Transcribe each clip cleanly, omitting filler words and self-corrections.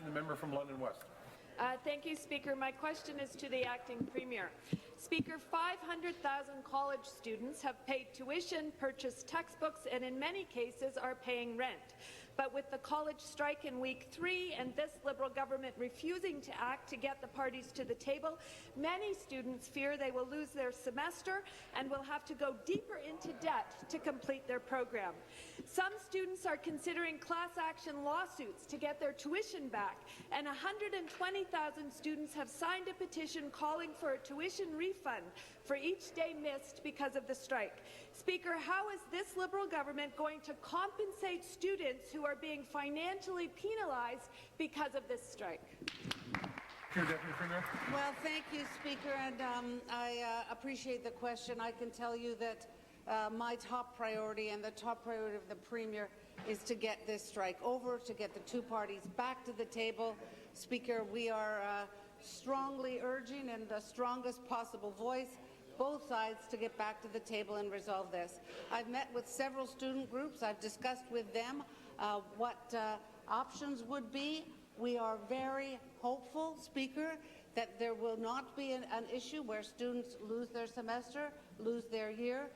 question, the member from London West. Thank you, Speaker. My question is to the Acting Premier. Speaker, 500,000 college students have paid tuition, purchased textbooks, and in many cases are paying rent. But with the college strike in week 3 and this Liberal government refusing to act to get the parties to the table, many students fear they will lose their semester and will have to go deeper into debt to complete their program. Some students are considering class action lawsuits to get their tuition back, and 120,000 students have signed a petition calling for a tuition refund for each day missed because of the strike. Speaker, how is this Liberal government going to compensate students who are being financially penalized because of this strike? Deputy Premier. Well, thank you, Speaker, and I appreciate the question. I can tell you that my top priority and the top priority of the Premier is to get this strike over, to get the two parties back to the table. Speaker, we are strongly urging in the strongest possible voice both sides to get back to the table and resolve this. I've met with several student groups. I've discussed with them what options would be. We are very hopeful, Speaker, that there will not be an issue where students lose their semester, lose their year.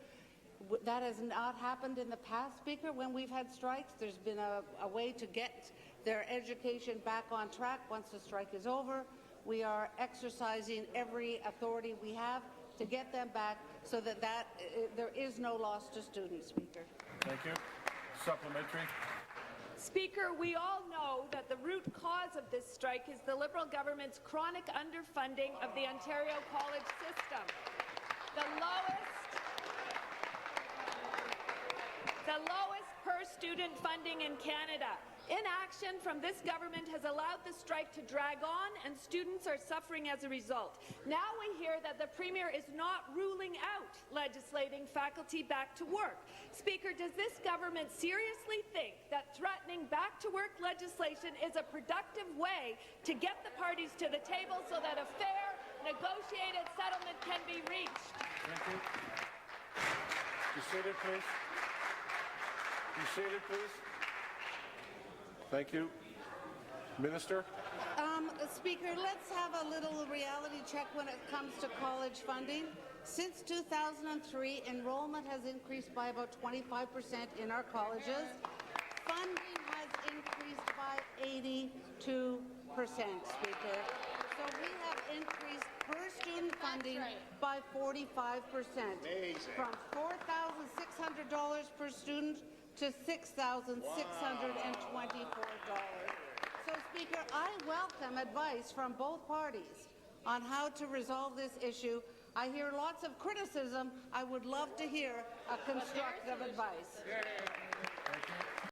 That has not happened in the past, Speaker, when we've had strikes. There's been a way to get their education back on track once the strike is over. We are exercising every authority we have to get them back so that there is no loss to students, Speaker. Thank you. Supplementary. Speaker, we all know that the root cause of this strike is the Liberal government's chronic underfunding of the Ontario college system. The lowest per-student funding in Canada. Inaction from this government has allowed the strike to drag on, and students are suffering as a result. Now we hear that the Premier is not ruling out legislating faculty back to work. Speaker, does this government seriously think that threatening back-to-work legislation is a productive way to get the parties to the table so that a fair, negotiated settlement can be reached? Thank you. Be seated, please. Be seated, please. Thank you. Minister? Speaker, let's have a little reality check when it comes to college funding. Since 2003, enrollment has increased by about 25% in our colleges. Funding has increased by 82%, Speaker. So we have increased per-student funding by 45%, from $4,600 per student to $6,624. So, Speaker, I welcome advice from both parties on how to resolve this issue. I hear lots of criticism. I would love to hear a constructive advice.